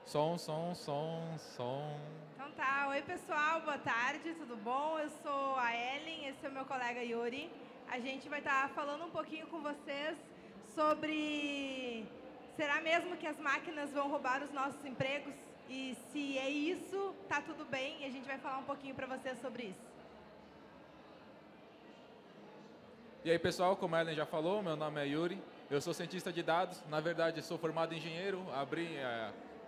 Som. Então tá, oi pessoal, boa tarde, tudo bom? Eu sou a Ellen, esse é o meu colega Yuri. A gente vai estar falando um pouquinho com vocês sobre... Será mesmo que as máquinas vão roubar os nossos empregos? E se é isso, tá tudo bem, e a gente vai falar um pouquinho para vocês sobre isso. E aí, pessoal, como a Ellen já falou, meu nome é Yuri, eu sou cientista de dados, na verdade sou formado em engenheiro,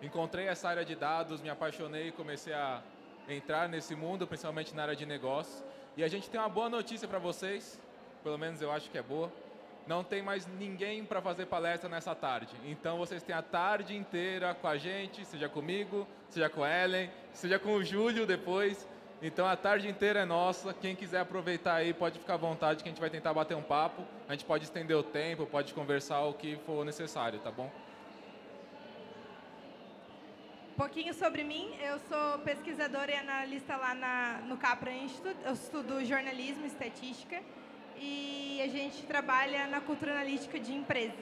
encontrei essa área de dados, me apaixonei e comecei a entrar nesse mundo, principalmente na área de negócios. E a gente tem uma boa notícia para vocês, pelo menos eu acho que é boa. Não tem mais ninguém para fazer palestra nessa tarde. Então vocês têm a tarde inteira com a gente, seja comigo, seja com a Ellen, seja com o Júlio depois. Então a tarde inteira é nossa. Quem quiser aproveitar aí pode ficar à vontade que a gente vai tentar bater um papo. A gente pode estender o tempo, pode conversar o que for necessário, tá bom? Um pouquinho sobre mim, eu sou pesquisadora e analista lá no Capra Institute. Eu estudo jornalismo e estatística e a gente trabalha na cultura analítica de empresas.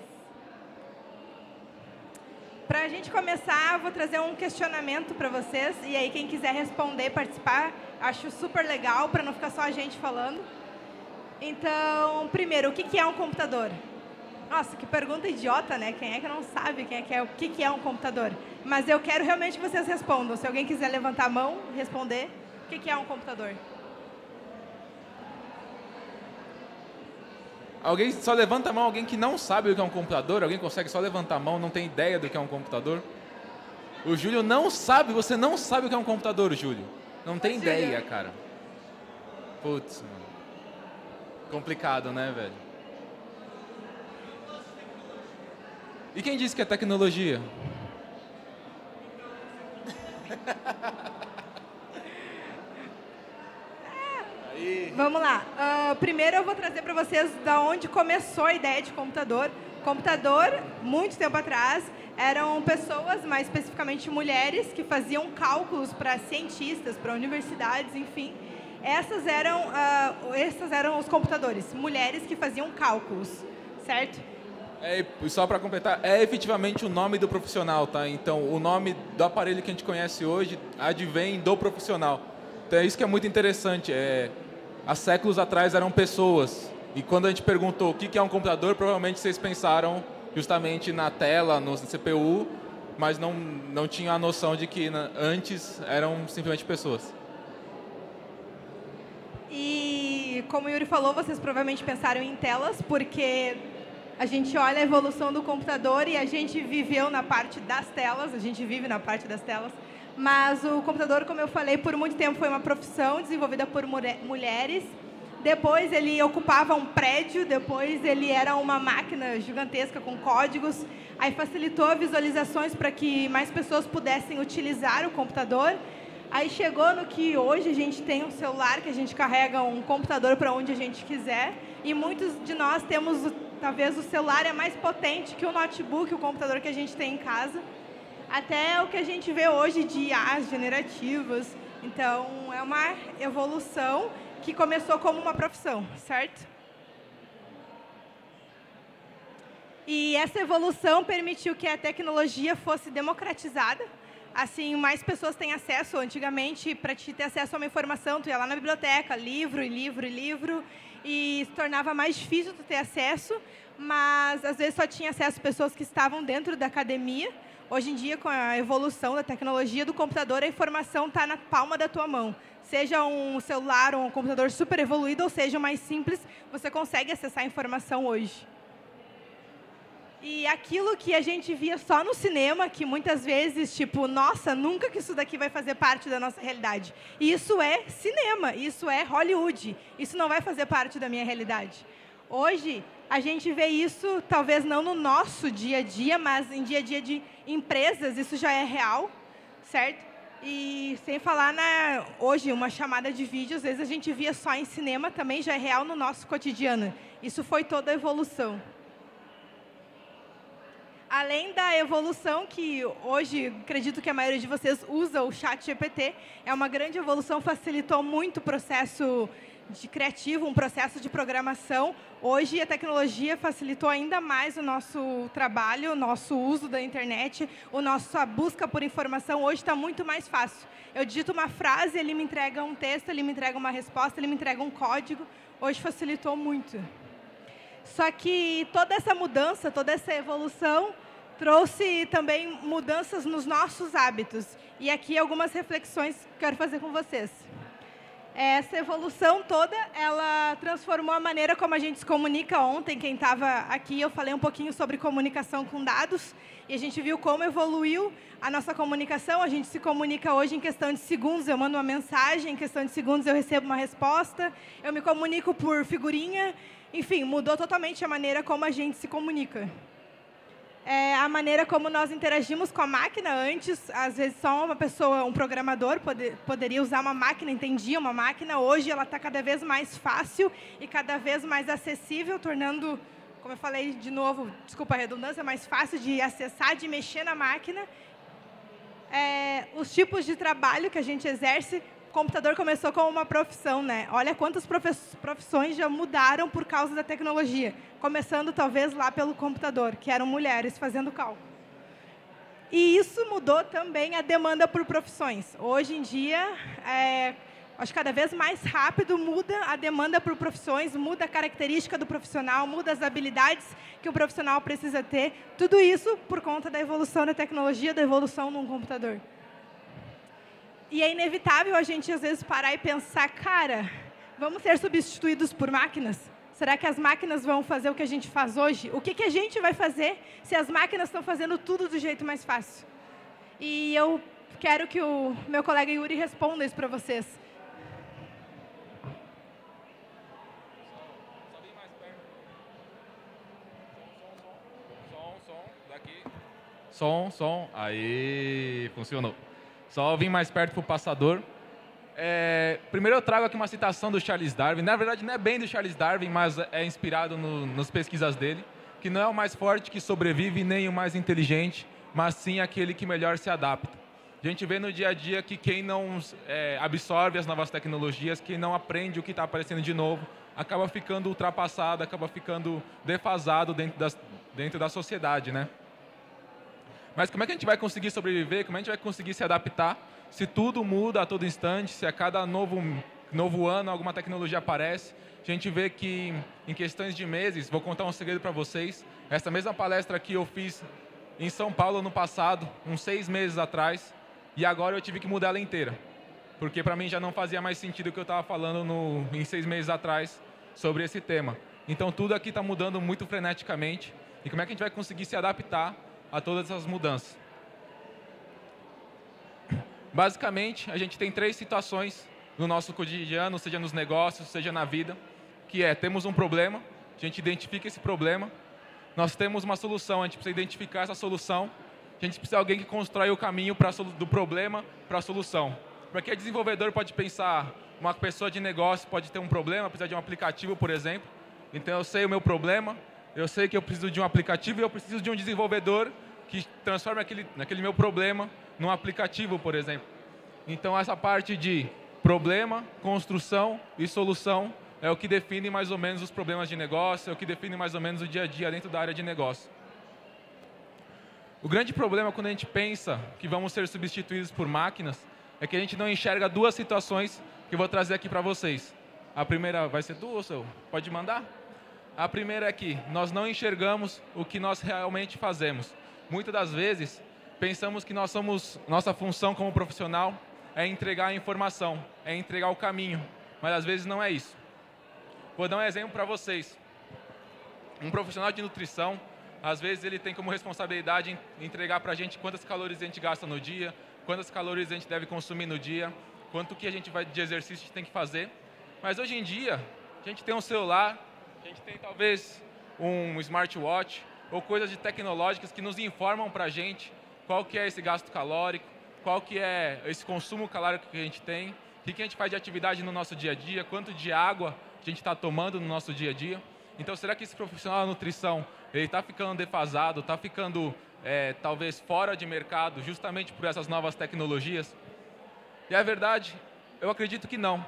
Para a gente começar, eu vou trazer um questionamento para vocês e aí quem quiser responder, participar, acho super legal para não ficar só a gente falando. Então, primeiro, o que é um computador? Nossa, que pergunta idiota, né? Quem é que não sabe o que é um computador? Mas eu quero realmente que vocês respondam. Se alguém quiser levantar a mão e responder, o que é um computador? Alguém só levanta a mão, alguém que não sabe o que é um computador? Alguém consegue só levantar a mão, não tem ideia do que é um computador? O Júlio não sabe, você não sabe o que é um computador, Júlio. Não tem ideia, cara. Putz, mano. Complicado, né, velho? E quem disse que é tecnologia? Vamos lá. Primeiro eu vou trazer para vocês da onde começou a ideia de computador. Computador, muito tempo atrás, eram pessoas, mais especificamente mulheres, que faziam cálculos para cientistas, para universidades, enfim. Esses eram os computadores, mulheres que faziam cálculos, certo? Só para completar, é efetivamente o nome do profissional, tá? Então, o nome do aparelho que a gente conhece hoje advém do profissional. Então, é isso que é muito interessante. Há séculos atrás eram pessoas. E quando a gente perguntou o que é um computador, provavelmente vocês pensaram justamente na tela, no CPU, mas não tinham a noção de que antes eram simplesmente pessoas. E, como o Yuri falou, vocês provavelmente pensaram em telas, porque a gente olha a evolução do computador e a gente viveu na parte das telas, a gente vive na parte das telas. Mas o computador, como eu falei, por muito tempo foi uma profissão desenvolvida por mulheres. Depois ele ocupava um prédio, depois ele era uma máquina gigantesca com códigos. Aí facilitou visualizações para que mais pessoas pudessem utilizar o computador. Aí chegou no que hoje a gente tem um celular, que a gente carrega um computador para onde a gente quiser. E muitos de nós temos, talvez o celular é mais potente que o notebook, o computador que a gente tem em casa. Até o que a gente vê hoje de IAs generativas. Então, é uma evolução que começou como uma profissão, certo? E essa evolução permitiu que a tecnologia fosse democratizada. Assim, mais pessoas têm acesso. Antigamente, para te ter acesso a uma informação, tu ia lá na biblioteca, livro, e se tornava mais difícil tu ter acesso, mas às vezes só tinha acesso pessoas que estavam dentro da academia. Hoje em dia, com a evolução da tecnologia do computador, a informação está na palma da tua mão. Seja um celular ou um computador super evoluído, ou seja, mais simples, você consegue acessar a informação hoje. E aquilo que a gente via só no cinema, que muitas vezes, tipo, nossa, nunca que isso daqui vai fazer parte da nossa realidade. Isso é cinema, isso é Hollywood, isso não vai fazer parte da minha realidade. Hoje, a gente vê isso, talvez não no nosso dia a dia, mas em dia a dia de empresas, isso já é real, certo? E sem falar, hoje, uma chamada de vídeo, às vezes a gente via só em cinema, também já é real no nosso cotidiano. Isso foi toda a evolução. Além da evolução que hoje, acredito que a maioria de vocês usa o ChatGPT, é uma grande evolução, facilitou muito o processo de criativo, um processo de programação. Hoje, a tecnologia facilitou ainda mais o nosso trabalho, o nosso uso da internet, a nossa busca por informação. Hoje está muito mais fácil. Eu digito uma frase, ele me entrega um texto, ele me entrega uma resposta, ele me entrega um código. Hoje facilitou muito. Só que toda essa mudança, toda essa evolução, trouxe também mudanças nos nossos hábitos. E aqui algumas reflexões que quero fazer com vocês. Essa evolução toda, ela transformou a maneira como a gente se comunica. Ontem, quem estava aqui, eu falei um pouquinho sobre comunicação com dados, e a gente viu como evoluiu a nossa comunicação. A gente se comunica hoje em questão de segundos, eu mando uma mensagem, em questão de segundos eu recebo uma resposta, eu me comunico por figurinha, enfim, mudou totalmente a maneira como a gente se comunica. A maneira como nós interagimos com a máquina. Antes, às vezes, só uma pessoa, um programador, poderia usar uma máquina, entendia uma máquina. Hoje, ela está cada vez mais fácil e cada vez mais acessível, tornando, como eu falei de novo, desculpa a redundância, mais fácil de acessar, de mexer na máquina. Os tipos de trabalho que a gente exerce. O computador começou como uma profissão, né? Olha quantas profissões já mudaram por causa da tecnologia. Começando, talvez, lá pelo computador, que eram mulheres fazendo cálculo. E isso mudou também a demanda por profissões. Hoje em dia, acho que cada vez mais rápido muda a demanda por profissões, muda a característica do profissional, muda as habilidades que o profissional precisa ter. Tudo isso por conta da evolução da tecnologia, da evolução num computador. E é inevitável a gente, às vezes, parar e pensar, cara, vamos ser substituídos por máquinas? Será que as máquinas vão fazer o que a gente faz hoje? O que a gente vai fazer se as máquinas estão fazendo tudo do jeito mais fácil? E eu quero que o meu colega Yuri responda isso para vocês. Só vem mais perto. Som, daqui. Som. Aí, funcionou. Só vim mais perto para o passador. Primeiro eu trago aqui uma citação do Charles Darwin. Na verdade, não é bem do Charles Darwin, mas é inspirado nas pesquisas dele, que não é o mais forte que sobrevive, nem o mais inteligente, mas sim aquele que melhor se adapta. A gente vê no dia a dia que quem não absorve as novas tecnologias, quem não aprende o que está aparecendo de novo, acaba ficando ultrapassado, acaba ficando defasado dentro da sociedade, né? Mas como é que a gente vai conseguir sobreviver? Como é que a gente vai conseguir se adaptar se tudo muda a todo instante, se a cada novo ano alguma tecnologia aparece? A gente vê que em questões de meses, vou contar um segredo para vocês, essa mesma palestra aqui eu fiz em São Paulo no passado, uns 6 meses atrás, e agora eu tive que mudar ela inteira, porque para mim já não fazia mais sentido o que eu estava falando em 6 meses atrás sobre esse tema. Então tudo aqui está mudando muito freneticamente, e como é que a gente vai conseguir se adaptar a todas essas mudanças? Basicamente, a gente tem 3 situações no nosso cotidiano, seja nos negócios, seja na vida, que temos um problema, a gente identifica esse problema, nós temos uma solução, a gente precisa identificar essa solução, a gente precisa de alguém que constrói o caminho do problema para a solução. Porque desenvolvedor pode pensar, uma pessoa de negócio pode ter um problema, precisa de um aplicativo, por exemplo, então eu sei o meu problema, eu sei que eu preciso de um aplicativo e eu preciso de um desenvolvedor que transforme aquele meu problema num aplicativo, por exemplo. Então, essa parte de problema, construção e solução é o que define mais ou menos os problemas de negócio, é o que define mais ou menos o dia a dia dentro da área de negócio. O grande problema quando a gente pensa que vamos ser substituídos por máquinas é que a gente não enxerga 2 situações que eu vou trazer aqui para vocês. A primeira vai ser ou seu? Pode mandar? A primeira é que nós não enxergamos o que nós realmente fazemos. Muitas das vezes, pensamos que nossa função como profissional é entregar a informação, é entregar o caminho, mas às vezes não é isso. Vou dar um exemplo para vocês. Um profissional de nutrição, às vezes ele tem como responsabilidade entregar para a gente quantas calorias a gente gasta no dia, quantas calorias a gente deve consumir no dia, quanto que a gente vai de exercício a gente tem que fazer. Mas hoje em dia, a gente tem um celular, a gente tem talvez um smartwatch ou coisas tecnológicas que nos informam para a gente qual que é esse gasto calórico, qual que é esse consumo calórico que a gente tem, o que a gente faz de atividade no nosso dia a dia, quanto de água a gente está tomando no nosso dia a dia. Então, será que esse profissional da nutrição ele está ficando defasado, está ficando talvez fora de mercado justamente por essas novas tecnologias? E a verdade, eu acredito que não.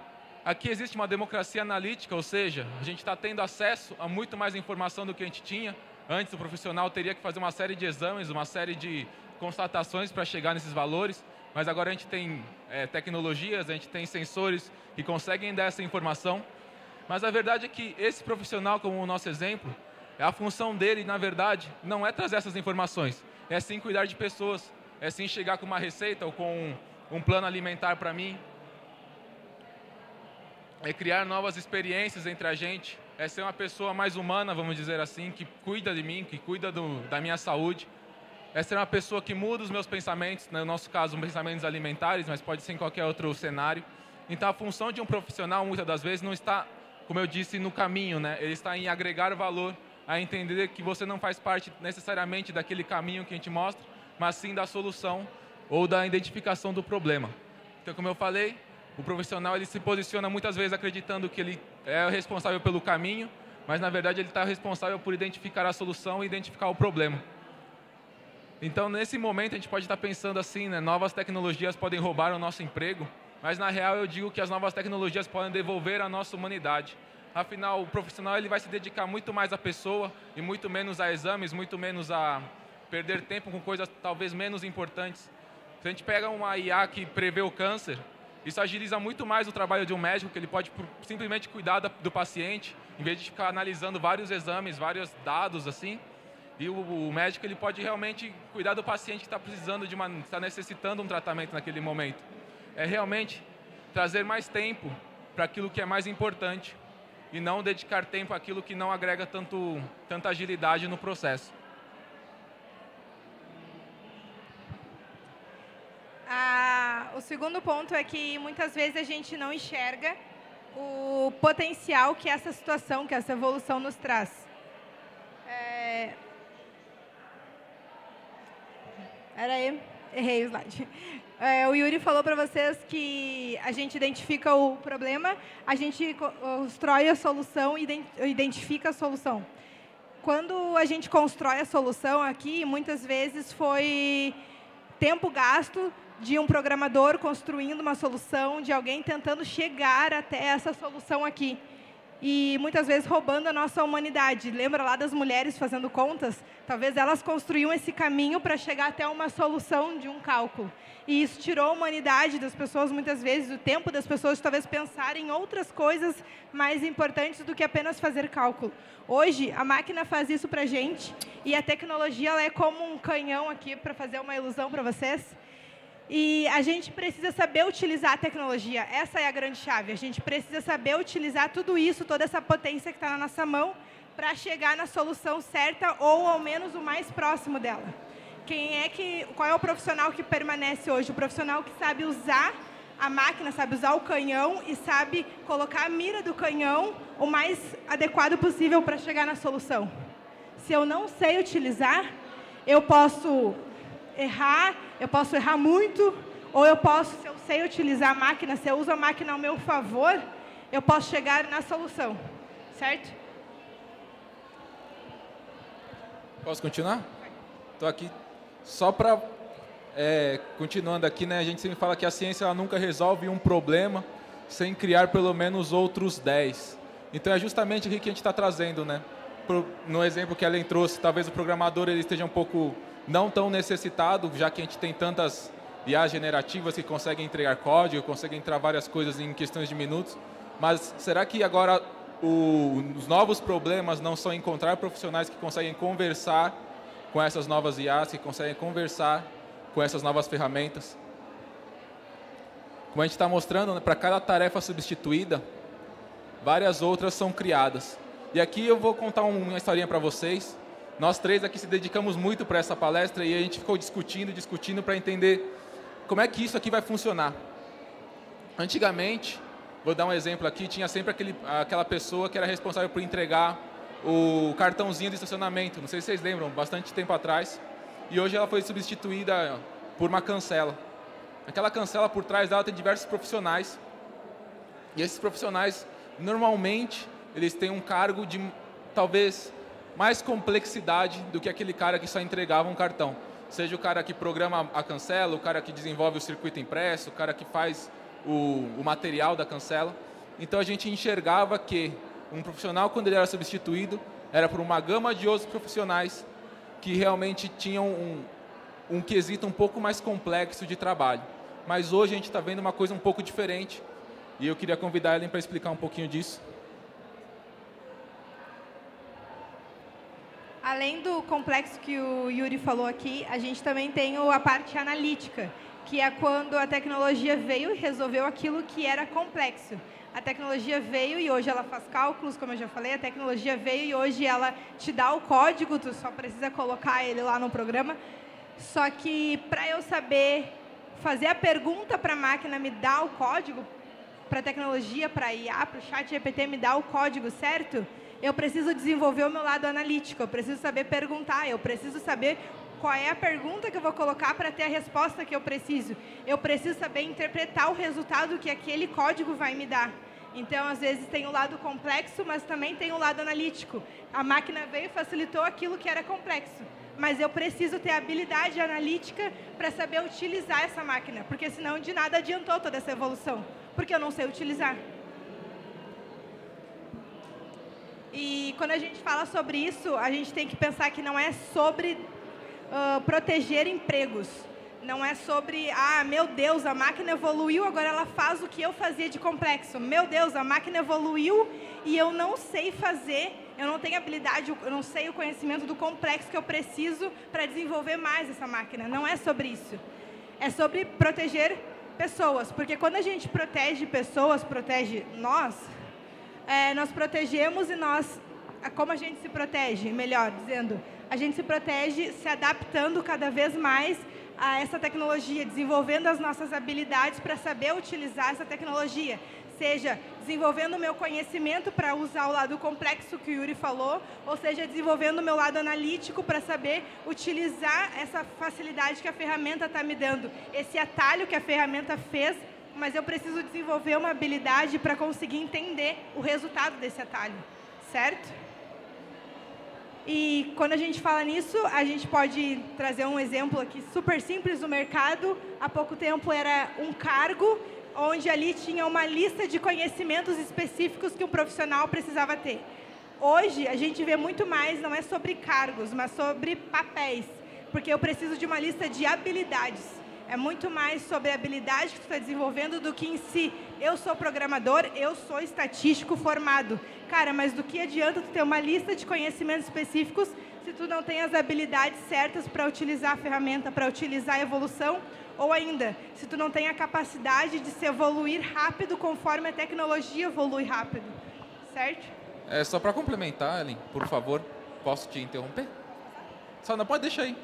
Aqui existe uma democracia analítica, ou seja, a gente está tendo acesso a muito mais informação do que a gente tinha. Antes, o profissional teria que fazer uma série de exames, uma série de constatações para chegar nesses valores, mas agora a gente tem tecnologias, a gente tem sensores que conseguem dar essa informação. Mas a verdade é que esse profissional, como o nosso exemplo, a função dele, na verdade, não é trazer essas informações, é sim cuidar de pessoas, é sim chegar com uma receita ou com um plano alimentar para mim, é criar novas experiências entre a gente, é ser uma pessoa mais humana, vamos dizer assim, que cuida de mim, que cuida da minha saúde, é ser uma pessoa que muda os meus pensamentos, no nosso caso, pensamentos alimentares, mas pode ser em qualquer outro cenário. Então, a função de um profissional, muitas das vezes, não está, como eu disse, no caminho, né? Ele está em agregar valor, a entender que você não faz parte necessariamente daquele caminho que a gente mostra, mas sim da solução ou da identificação do problema. Então, como eu falei, o profissional ele se posiciona muitas vezes acreditando que ele é o responsável pelo caminho, mas na verdade ele está responsável por identificar a solução e identificar o problema. Então, nesse momento, a gente pode estar pensando assim, né, novas tecnologias podem roubar o nosso emprego, mas na real eu digo que as novas tecnologias podem devolver a nossa humanidade. Afinal, o profissional ele vai se dedicar muito mais à pessoa e muito menos a exames, muito menos a perder tempo com coisas talvez menos importantes. Se a gente pega uma IA que prevê o câncer, isso agiliza muito mais o trabalho de um médico, que ele pode simplesmente cuidar do paciente, em vez de ficar analisando vários exames, vários dados assim. E o médico ele pode realmente cuidar do paciente que está precisando está necessitando um tratamento naquele momento. É realmente trazer mais tempo para aquilo que é mais importante e não dedicar tempo àquilo que não agrega tanta agilidade no processo. O segundo ponto é que muitas vezes a gente não enxerga o potencial que essa situação, que essa evolução nos traz. Errei o slide. O Yuri falou para vocês que a gente identifica o problema, a gente constrói a solução e identifica a solução. Quando a gente constrói a solução aqui, muitas vezes foi tempo gasto de um programador construindo uma solução, de alguém tentando chegar até essa solução aqui. E muitas vezes roubando a nossa humanidade. Lembra lá das mulheres fazendo contas? Talvez elas construíam esse caminho para chegar até uma solução de um cálculo. E isso tirou a humanidade das pessoas, muitas vezes, o tempo das pessoas de talvez pensarem em outras coisas mais importantes do que apenas fazer cálculo. Hoje, a máquina faz isso para a gente, e a tecnologia ela é como um canhão aqui, para fazer uma ilusão para vocês. E a gente precisa saber utilizar a tecnologia. Essa é a grande chave. A gente precisa saber utilizar tudo isso, toda essa potência que está na nossa mão, para chegar na solução certa ou, ao menos, o mais próximo dela. Qual é o profissional que permanece hoje? O profissional que sabe usar a máquina, sabe usar o canhão e sabe colocar a mira do canhão o mais adequado possível para chegar na solução. Se eu não sei utilizar, eu posso errar muito, ou eu posso, se eu sei utilizar a máquina, se eu uso a máquina ao meu favor, eu posso chegar na solução, certo? Posso continuar? Estou aqui só para, continuando aqui, né, a gente sempre fala que a ciência ela nunca resolve um problema sem criar pelo menos outros 10. Então é justamente aqui que a gente está trazendo, né? No exemplo que a Ellen trouxe, talvez o programador ele esteja um pouco não tão necessitado, já que a gente tem tantas IAs generativas que conseguem entregar código, conseguem entrar várias coisas em questões de minutos. Mas será que agora os novos problemas não são encontrar profissionais que conseguem conversar com essas novas IAs, que conseguem conversar com essas novas ferramentas? Como a gente está mostrando, né, para cada tarefa substituída, várias outras são criadas. E aqui eu vou contar uma historinha para vocês. Nós três aqui se dedicamos muito para essa palestra e a gente ficou discutindo para entender como é que isso aqui vai funcionar. Antigamente, vou dar um exemplo aqui, tinha sempre aquela pessoa que era responsável por entregar o cartãozinho de estacionamento. Não sei se vocês lembram, bastante tempo atrás. E hoje ela foi substituída por uma cancela. Aquela cancela, por trás dela, tem diversos profissionais. E esses profissionais, normalmente, eles têm um cargo de, talvez, mais complexidade do que aquele cara que só entregava um cartão. Seja o cara que programa a cancela, o cara que desenvolve o circuito impresso, o cara que faz o material da cancela. Então a gente enxergava que um profissional, quando ele era substituído, era por uma gama de outros profissionais que realmente tinham um quesito um pouco mais complexo de trabalho. Mas hoje a gente está vendo uma coisa um pouco diferente e eu queria convidar a Ellen para explicar um pouquinho disso. Além do complexo que o Yuri falou aqui, a gente também tem a parte analítica, que é quando a tecnologia veio e resolveu aquilo que era complexo. A tecnologia veio e hoje ela faz cálculos, como eu já falei, a tecnologia veio e hoje ela te dá o código, tu só precisa colocar ele lá no programa. Só que para eu saber fazer a pergunta para a máquina me dar o código, para a tecnologia, para a IA, para o chat GPT me dar o código certo, eu preciso desenvolver o meu lado analítico, eu preciso saber perguntar, eu preciso saber qual é a pergunta que eu vou colocar para ter a resposta que eu preciso. Eu preciso saber interpretar o resultado que aquele código vai me dar. Então, às vezes, tem o lado complexo, mas também tem o lado analítico. A máquina veio e facilitou aquilo que era complexo. Mas eu preciso ter habilidade analítica para saber utilizar essa máquina, porque senão de nada adiantou toda essa evolução, porque eu não sei utilizar. E quando a gente fala sobre isso, a gente tem que pensar que não é sobre proteger empregos. Não é sobre, meu Deus, a máquina evoluiu, agora ela faz o que eu fazia de complexo. Meu Deus, a máquina evoluiu e eu não sei fazer, eu não tenho habilidade, eu não sei o conhecimento do complexo que eu preciso para desenvolver mais essa máquina. Não é sobre isso. É sobre proteger pessoas, porque quando a gente protege pessoas, protege nós protegemos e como a gente se protege? Melhor dizendo, a gente se protege se adaptando cada vez mais a essa tecnologia, desenvolvendo as nossas habilidades para saber utilizar essa tecnologia, seja desenvolvendo o meu conhecimento para usar o lado complexo que o Yuri falou, ou seja, desenvolvendo o meu lado analítico para saber utilizar essa facilidade que a ferramenta está me dando, esse atalho que a ferramenta fez, mas eu preciso desenvolver uma habilidade para conseguir entender o resultado desse atalho, certo? E quando a gente fala nisso, a gente pode trazer um exemplo aqui super simples do mercado. Há pouco tempo era um cargo, onde ali tinha uma lista de conhecimentos específicos que um profissional precisava ter. Hoje, a gente vê muito mais, não é sobre cargos, mas sobre papéis, porque eu preciso de uma lista de habilidades. É muito mais sobre a habilidade que tu está desenvolvendo do que em si. Eu sou programador, eu sou estatístico formado. Cara, mas do que adianta tu ter uma lista de conhecimentos específicos se tu não tem as habilidades certas para utilizar a ferramenta, para utilizar a evolução? Ou ainda, se tu não tem a capacidade de se evoluir rápido conforme a tecnologia evolui rápido. Certo? Só para complementar, Ellen, por favor, posso te interromper? Só não pode deixar aí.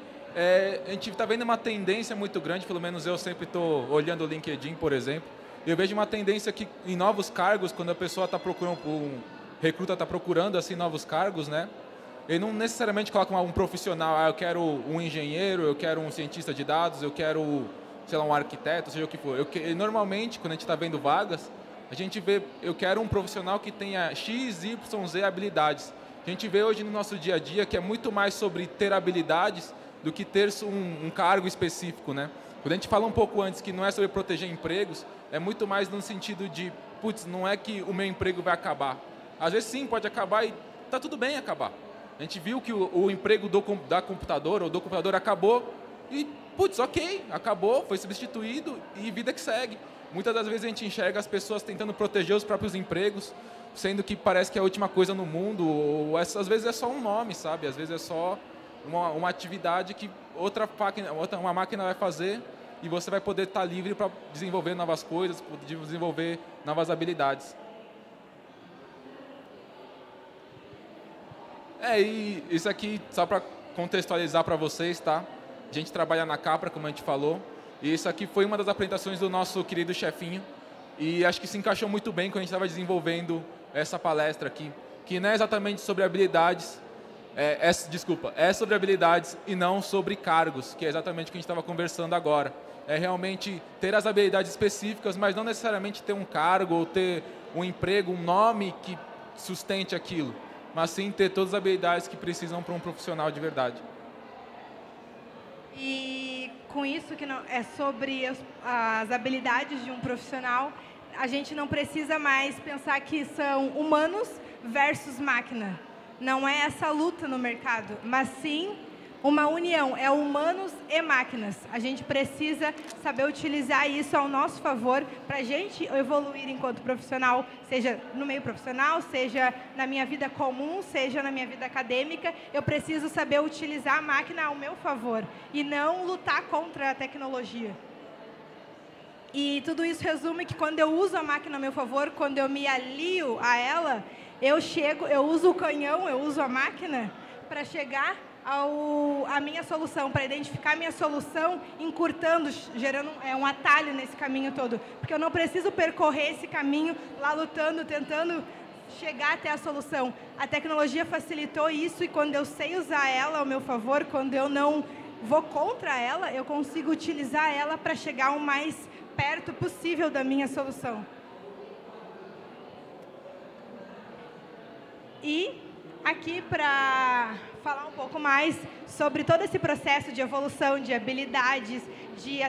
A gente está vendo uma tendência muito grande, pelo menos eu sempre estou olhando o LinkedIn, por exemplo, e eu vejo uma tendência que em novos cargos, quando a pessoa está procurando, recruta está procurando assim novos cargos, né? Ele não necessariamente coloca um profissional, eu quero um engenheiro, eu quero um cientista de dados, eu quero, sei lá, um arquiteto, seja o que for. Normalmente, quando a gente está vendo vagas, a gente vê, eu quero um profissional que tenha X, Y, Z habilidades. A gente vê hoje no nosso dia a dia que é muito mais sobre ter habilidades do que ter um cargo específico, né? Quando a gente fala um pouco antes que não é sobre proteger empregos, é muito mais no sentido de, putz, não é que o meu emprego vai acabar. Às vezes sim, pode acabar e está tudo bem acabar. A gente viu que o emprego da computadora ou do computador acabou e, putz, ok, acabou, foi substituído e vida que segue. Muitas das vezes a gente enxerga as pessoas tentando proteger os próprios empregos, sendo que parece que é a última coisa no mundo, ou às vezes é só um nome, sabe? Às vezes é só uma atividade que uma máquina vai fazer e você vai poder estar livre para desenvolver novas coisas, desenvolver novas habilidades. E isso aqui, só para contextualizar para vocês, tá? A gente trabalha na Capra, como a gente falou, e isso aqui foi uma das apresentações do nosso querido chefinho, e acho que se encaixou muito bem quando a gente estava desenvolvendo essa palestra aqui, que não é exatamente sobre habilidades, é sobre habilidades e não sobre cargos, que é exatamente o que a gente estava conversando agora. É realmente ter as habilidades específicas, mas não necessariamente ter um cargo ou ter um emprego, um nome que sustente aquilo, mas sim ter todas as habilidades que precisam para um profissional de verdade. E com isso, que não, é sobre as habilidades de um profissional, a gente não precisa mais pensar que são humanos versus máquina. Não é essa luta no mercado, mas sim uma união, é humanos e máquinas. A gente precisa saber utilizar isso ao nosso favor para a gente evoluir enquanto profissional, seja no meio profissional, seja na minha vida comum, seja na minha vida acadêmica. Eu preciso saber utilizar a máquina ao meu favor e não lutar contra a tecnologia. E tudo isso resume que quando eu uso a máquina a meu favor, quando eu me alio a ela, eu uso o canhão, eu uso a máquina para chegar a minha solução, para identificar a minha solução, encurtando, gerando um atalho nesse caminho todo. Porque eu não preciso percorrer esse caminho lá lutando, tentando chegar até a solução. A tecnologia facilitou isso e quando eu sei usar ela ao meu favor, quando eu não vou contra ela, eu consigo utilizar ela para chegar o mais perto possível da minha solução. E aqui para falar um pouco mais sobre todo esse processo de evolução de habilidades, de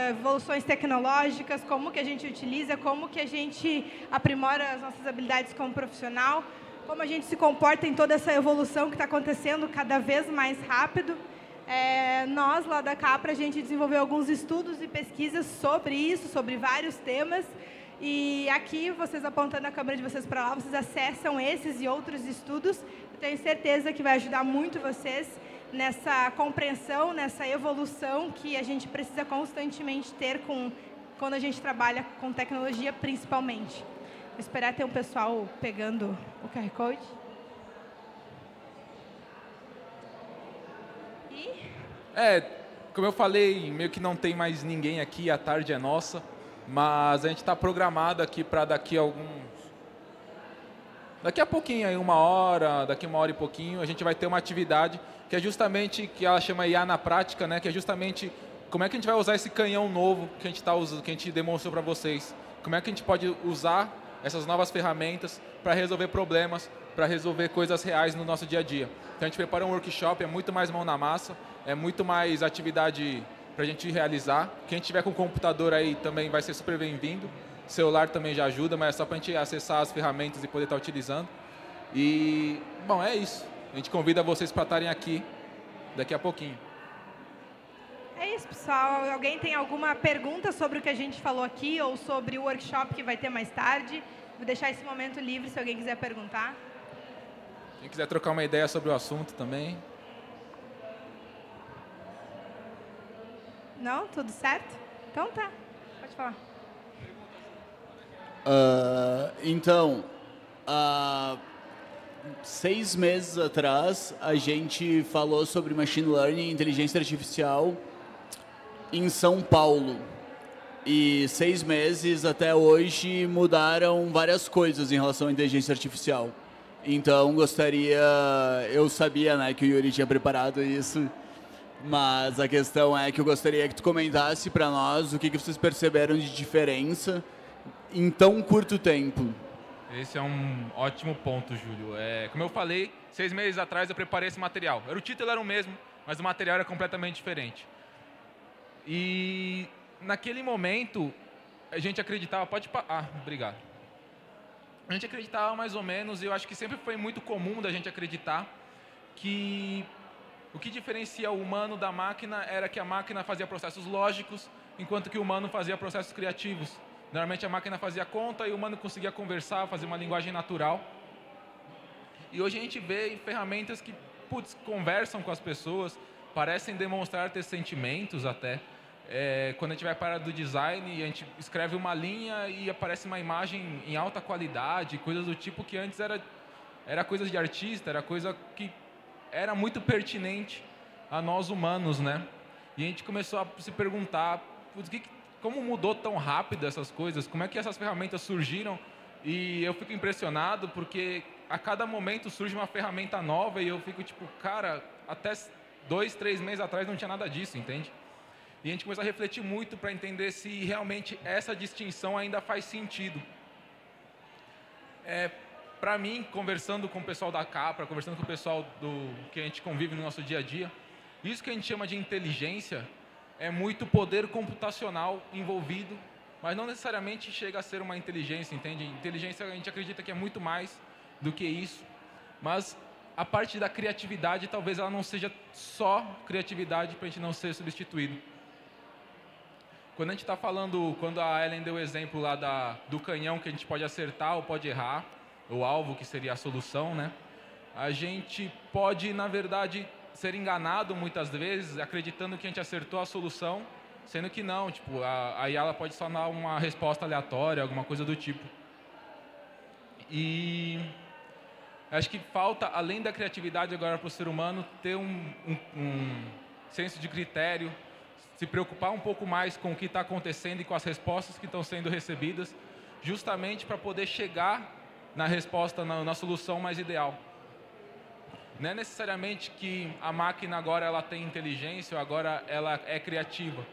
evoluções tecnológicas, como que a gente utiliza, como que a gente aprimora as nossas habilidades como profissional, como a gente se comporta em toda essa evolução que está acontecendo cada vez mais rápido. Nós, lá da Capra, a gente desenvolveu alguns estudos e pesquisas sobre isso, sobre vários temas. E aqui, vocês apontando a câmera de vocês para lá, vocês acessam esses e outros estudos. Eu tenho certeza que vai ajudar muito vocês nessa compreensão, nessa evolução que a gente precisa constantemente ter quando a gente trabalha com tecnologia, principalmente. Vou esperar ter um pessoal pegando o QR Code. Como eu falei, meio que não tem mais ninguém aqui, a tarde é nossa. Mas a gente está programado aqui para daqui a pouquinho, aí 1 hora, daqui 1 hora e pouquinho, a gente vai ter uma atividade que é justamente, que ela chama IA na prática, né? Que é justamente como é que a gente vai usar esse canhão novo que a gente está usando, que a gente demonstrou para vocês. Como é que a gente pode usar essas novas ferramentas para resolver problemas, para resolver coisas reais no nosso dia a dia. Então a gente preparou um workshop, é muito mais mão na massa, é muito mais atividade para a gente realizar. Quem tiver com computador aí também vai ser super bem-vindo. Celular também já ajuda, mas é só para a gente acessar as ferramentas e poder estar utilizando. E, bom, é isso. A gente convida vocês para estarem aqui daqui a pouquinho. É isso, pessoal. Alguém tem alguma pergunta sobre o que a gente falou aqui ou sobre o workshop que vai ter mais tarde? Vou deixar esse momento livre se alguém quiser perguntar. Quem quiser trocar uma ideia sobre o assunto também. Não? Tudo certo? Então tá. Pode falar. Então, 6 meses atrás, a gente falou sobre Machine Learning e Inteligência Artificial em São Paulo. E 6 meses até hoje mudaram várias coisas em relação à inteligência artificial. Então, eu sabia, né, que o Yuri tinha preparado isso, mas a questão é que eu gostaria que tu comentasse para nós o que vocês perceberam de diferença em tão curto tempo. Esse é um ótimo ponto, Júlio. Como eu falei, 6 meses atrás eu preparei esse material. O título era o mesmo, mas o material era completamente diferente. E naquele momento, a gente acreditava... Obrigado. A gente acreditava mais ou menos, e eu acho que sempre foi muito comum da gente acreditar que o que diferencia o humano da máquina era que a máquina fazia processos lógicos, enquanto que o humano fazia processos criativos. Normalmente a máquina fazia conta e o humano conseguia conversar, fazer uma linguagem natural. E hoje a gente vê ferramentas que, conversam com as pessoas, parecem demonstrar ter sentimentos até. Quando a gente vai para a área do design, a gente escreve uma linha e aparece uma imagem em alta qualidade, coisas do tipo que antes era coisa de artista, era coisa que era muito pertinente a nós humanos, né? E a gente começou a se perguntar, como mudou tão rápido essas coisas? Como é que essas ferramentas surgiram? E eu fico impressionado porque a cada momento surge uma ferramenta nova e eu fico tipo, cara, até 2, 3 meses atrás não tinha nada disso, entende? E a gente começou a refletir muito para entender se realmente essa distinção ainda faz sentido. Para mim, conversando com o pessoal da Capra, conversando com o pessoal que a gente convive no nosso dia a dia, isso que a gente chama de inteligência é muito poder computacional envolvido, mas não necessariamente chega a ser uma inteligência, entende? Inteligência a gente acredita que é muito mais do que isso, mas a parte da criatividade talvez ela não seja só criatividade para a gente não ser substituído. Quando a gente está falando, quando a Ellen deu o exemplo lá do canhão que a gente pode acertar ou pode errar, o alvo que seria a solução, né? A gente pode, na verdade, ser enganado muitas vezes, acreditando que a gente acertou a solução, sendo que não, tipo, a IA ela pode só dar uma resposta aleatória, alguma coisa do tipo. E acho que falta, além da criatividade agora para o ser humano, ter um senso de critério, se preocupar um pouco mais com o que está acontecendo e com as respostas que estão sendo recebidas, justamente para poder chegar na resposta, na solução mais ideal. Não é necessariamente que a máquina agora ela tem inteligência ou agora ela é criativa,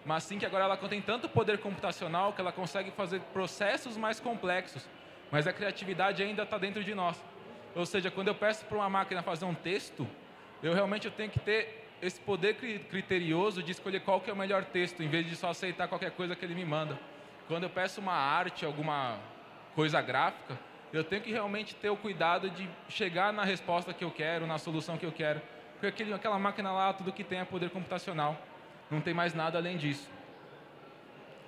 mas sim que agora ela tem tanto poder computacional que ela consegue fazer processos mais complexos, mas a criatividade ainda está dentro de nós. Ou seja, quando eu peço para uma máquina fazer um texto, eu tenho que ter esse poder criterioso de escolher qual que é o melhor texto, em vez de só aceitar qualquer coisa que ele me manda. Quando eu peço uma arte, alguma coisa gráfica, eu tenho que realmente ter o cuidado de chegar na resposta que eu quero, na solução que eu quero. Porque aquela máquina lá, tudo que tem é poder computacional. Não tem mais nada além disso.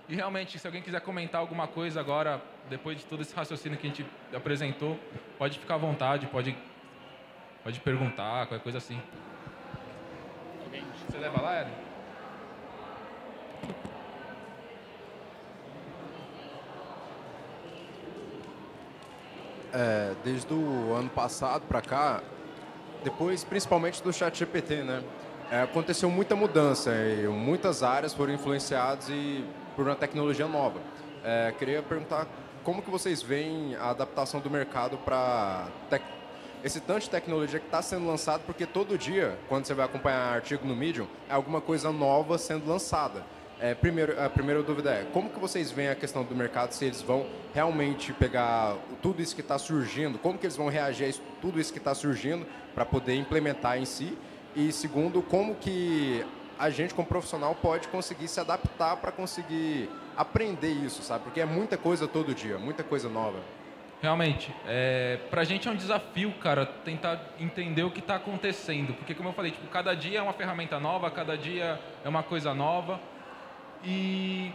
E realmente, se alguém quiser comentar alguma coisa agora, depois de todo esse raciocínio que a gente apresentou, pode ficar à vontade, pode perguntar, qualquer coisa assim. Você leva lá, Ellen? Desde o ano passado para cá, depois principalmente do ChatGPT, né? Aconteceu muita mudança e muitas áreas foram influenciadas por uma tecnologia nova. Queria perguntar como que vocês veem a adaptação do mercado para esse tanto de tecnologia que está sendo lançado, porque todo dia, quando você vai acompanhar artigo no Medium, é alguma coisa nova sendo lançada. A primeira dúvida é, como que vocês veem a questão do mercado, se eles vão realmente pegar tudo isso que está surgindo, como que eles vão reagir a tudo isso que está surgindo para poder implementar em si? E segundo, como que a gente como profissional pode conseguir se adaptar para conseguir aprender isso, sabe? Porque é muita coisa todo dia, muita coisa nova. Realmente, pra gente é um desafio, cara, tentar entender o que está acontecendo. Porque, como eu falei, tipo, cada dia é uma ferramenta nova, cada dia é uma coisa nova. E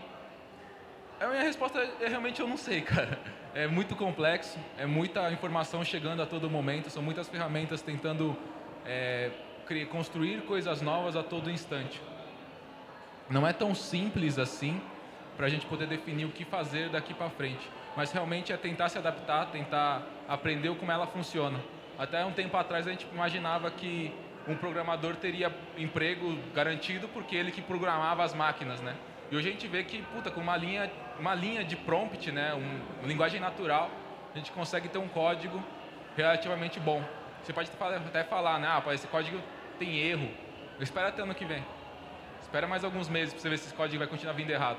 a minha resposta é realmente eu não sei, cara. É muito complexo, é muita informação chegando a todo momento, são muitas ferramentas tentando construir coisas novas a todo instante. Não é tão simples assim para a gente poder definir o que fazer daqui para frente, mas realmente é tentar se adaptar, tentar aprender como ela funciona. Até um tempo atrás a gente imaginava que um programador teria emprego garantido porque ele que programava as máquinas, né? E hoje a gente vê que, com uma linha de prompt, né, uma linguagem natural, a gente consegue ter um código relativamente bom. Você pode até falar, né, esse código tem erro. Espera até ano que vem. Espera mais alguns meses para você ver se esse código vai continuar vindo errado.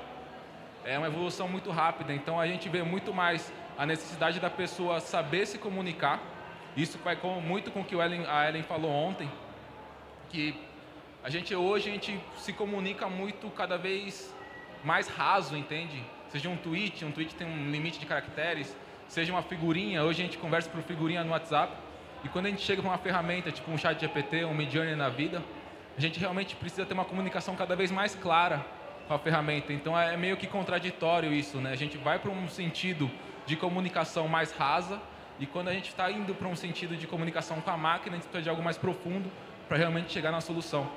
É uma evolução muito rápida, então a gente vê muito mais a necessidade da pessoa saber se comunicar. Isso vai muito com o que a Ellen falou ontem, que hoje a gente se comunica muito cada vez mais raso, entende? Seja um tweet tem um limite de caracteres, seja uma figurinha, hoje a gente conversa por figurinha no WhatsApp, e quando a gente chega para uma ferramenta, tipo um ChatGPT, um Midjourney na vida, a gente realmente precisa ter uma comunicação cada vez mais clara com a ferramenta, então é meio que contraditório isso, né? A gente vai para um sentido de comunicação mais rasa, e quando a gente está indo para um sentido de comunicação com a máquina, a gente precisa de algo mais profundo para realmente chegar na solução.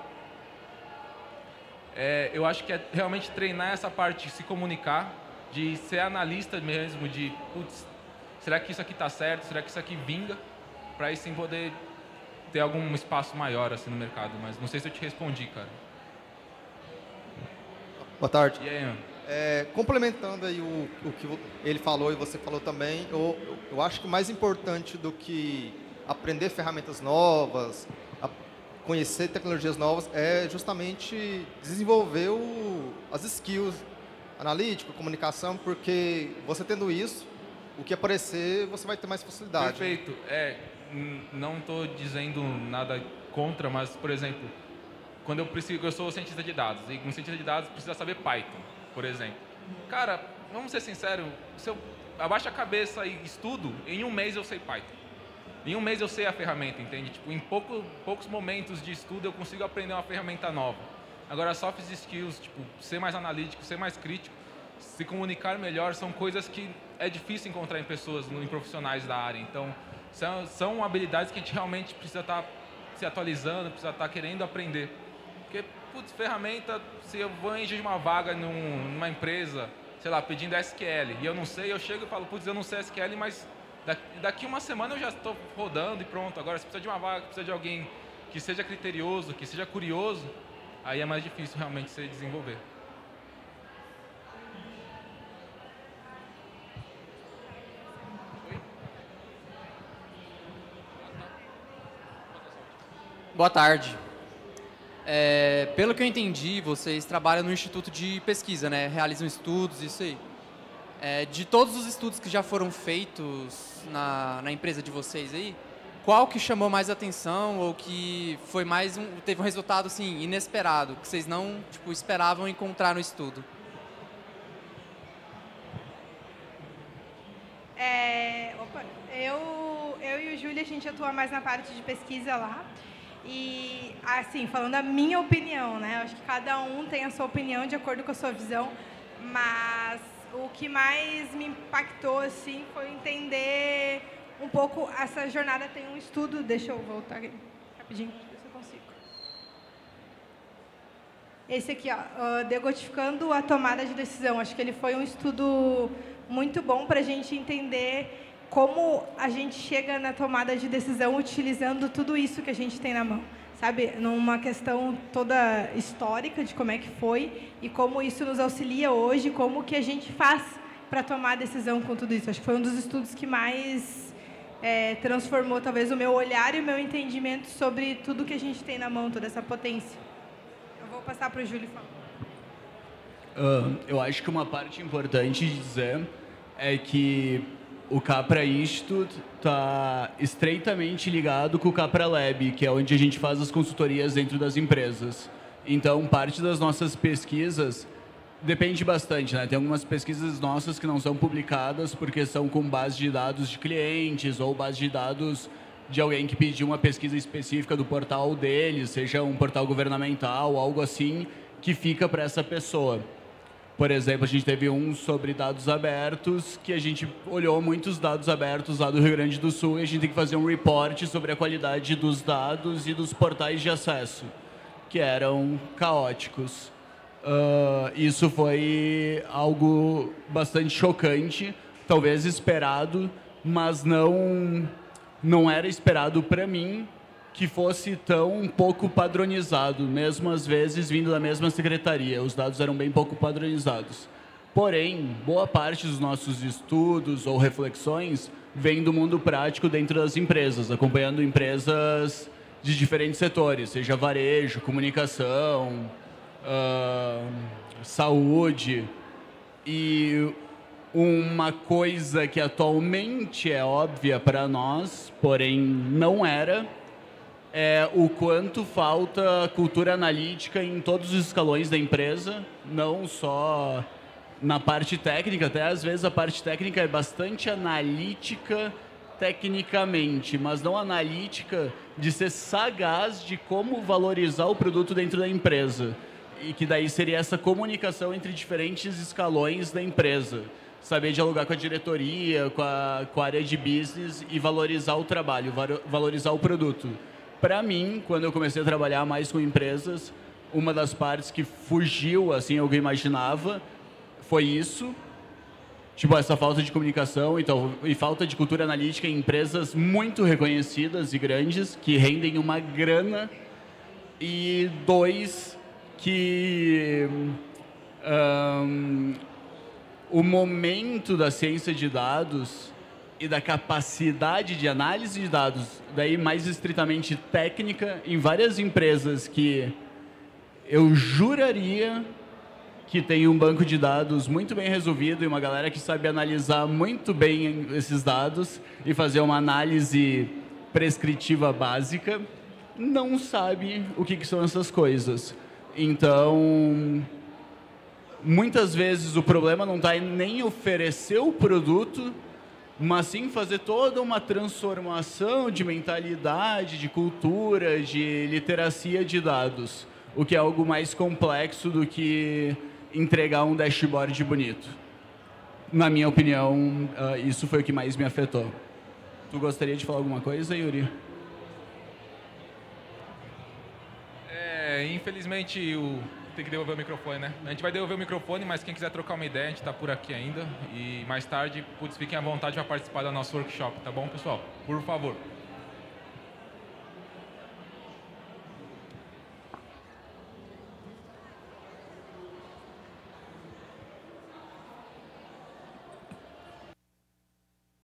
Eu acho que é realmente treinar essa parte de se comunicar, de ser analista mesmo, de, será que isso aqui está certo? Será que isso aqui vinga? Para aí sim poder ter algum espaço maior assim no mercado, mas não sei se eu te respondi, cara. Boa tarde. E aí, mano? Complementando aí o que ele falou e você falou também, eu acho que o mais importante do que aprender ferramentas novas, conhecer tecnologias novas, é justamente desenvolver as skills analítica, comunicação, porque você tendo isso, o que aparecer, você vai ter mais facilidade. Perfeito. Não estou dizendo nada contra, mas, por exemplo, quando eu sou cientista de dados, e um cientista de dados precisa saber Python, por exemplo. Cara, vamos ser sinceros, se eu abaixo a cabeça e estudo, em um mês eu sei Python. Em um mês eu sei a ferramenta, entende? Tipo, em poucos momentos de estudo eu consigo aprender uma ferramenta nova. Agora, soft skills, tipo, ser mais analítico, ser mais crítico, se comunicar melhor, são coisas que é difícil encontrar em pessoas, em profissionais da área. Então, são habilidades que a gente realmente precisa estar se atualizando, precisa estar querendo aprender. Porque, putz, ferramenta, se eu vou encher uma vaga numa empresa, sei lá, pedindo SQL, e eu não sei, eu chego e falo, putz, eu não sei SQL, mas daqui uma semana eu já estou rodando e pronto. Agora, se precisa de uma vaga, precisa de alguém que seja criterioso, que seja curioso, aí é mais difícil realmente se desenvolver. Boa tarde. Pelo que eu entendi, vocês trabalham no Instituto de Pesquisa, né? Realizam estudos, isso aí. De todos os estudos que já foram feitos na empresa de vocês aí, qual que chamou mais atenção ou que foi teve um resultado assim, inesperado, que vocês não esperavam encontrar no estudo? Eu e o Júlio, a gente atua mais na parte de pesquisa lá. E, assim, falando a minha opinião, né? Eu acho que cada um tem a sua opinião de acordo com a sua visão, mas o que mais me impactou, assim, foi entender um pouco essa jornada. Tem um estudo, deixa eu voltar aqui, rapidinho, ver se eu consigo. Esse aqui, ó, decodificando a tomada de decisão. Acho que ele foi um estudo muito bom para a gente entender como a gente chega na tomada de decisão utilizando tudo isso que a gente tem na mão, sabe? Numa questão toda histórica de como é que foi e como isso nos auxilia hoje, como que a gente faz para tomar decisão com tudo isso. Acho que foi um dos estudos que mais transformou, talvez, o meu olhar e o meu entendimento sobre tudo que a gente tem na mão, toda essa potência. Eu vou passar para o Júlio falar. Eu acho que uma parte importante de dizer é que o Capra Institute está estreitamente ligado com o Capra Lab, que é onde a gente faz as consultorias dentro das empresas. Então, parte das nossas pesquisas depende bastante, né? Tem algumas pesquisas nossas que não são publicadas porque são com base de dados de clientes ou base de dados de alguém que pediu uma pesquisa específica do portal deles, seja um portal governamental, algo assim, que fica para essa pessoa. Por exemplo, a gente teve um sobre dados abertos, que a gente olhou muitos dados abertos lá do Rio Grande do Sul e a gente tem que fazer um report sobre a qualidade dos dados e dos portais de acesso, que eram caóticos. Isso foi algo bastante chocante, talvez esperado, mas não era esperado para mim que fosse tão pouco padronizado, mesmo às vezes vindo da mesma secretaria. Os dados eram bem pouco padronizados. Porém, boa parte dos nossos estudos ou reflexões vem do mundo prático dentro das empresas, acompanhando empresas de diferentes setores, seja varejo, comunicação, saúde. E uma coisa que atualmente é óbvia para nós, porém não era, é o quanto falta cultura analítica em todos os escalões da empresa, não só na parte técnica, até às vezes a parte técnica é bastante analítica tecnicamente, mas não analítica de ser sagaz de como valorizar o produto dentro da empresa. E que daí seria essa comunicação entre diferentes escalões da empresa. Saber dialogar com a diretoria, com a área de business e valorizar o trabalho, valorizar o produto. Para mim, quando eu comecei a trabalhar mais com empresas, uma das partes que fugiu, assim, eu imaginava, foi isso. Tipo, essa falta de comunicação e falta de cultura analítica em empresas muito reconhecidas e grandes, que rendem uma grana. E dois, que o momento da ciência de dados e da capacidade de análise de dados, daí mais estritamente técnica, em várias empresas que eu juraria que tem um banco de dados muito bem resolvido e uma galera que sabe analisar muito bem esses dados e fazer uma análise prescritiva básica, não sabe o que são essas coisas. Então, muitas vezes o problema não está nem em oferecer o produto, mas sim fazer toda uma transformação de mentalidade, de cultura, de literacia de dados, o que é algo mais complexo do que entregar um dashboard bonito. Na minha opinião, isso foi o que mais me afetou. Tu gostaria de falar alguma coisa, Yuri? Infelizmente, tem que devolver o microfone, né? A gente vai devolver o microfone, mas quem quiser trocar uma ideia, a gente está por aqui ainda. E mais tarde, fiquem à vontade para participar do nosso workshop, tá bom, pessoal? Por favor.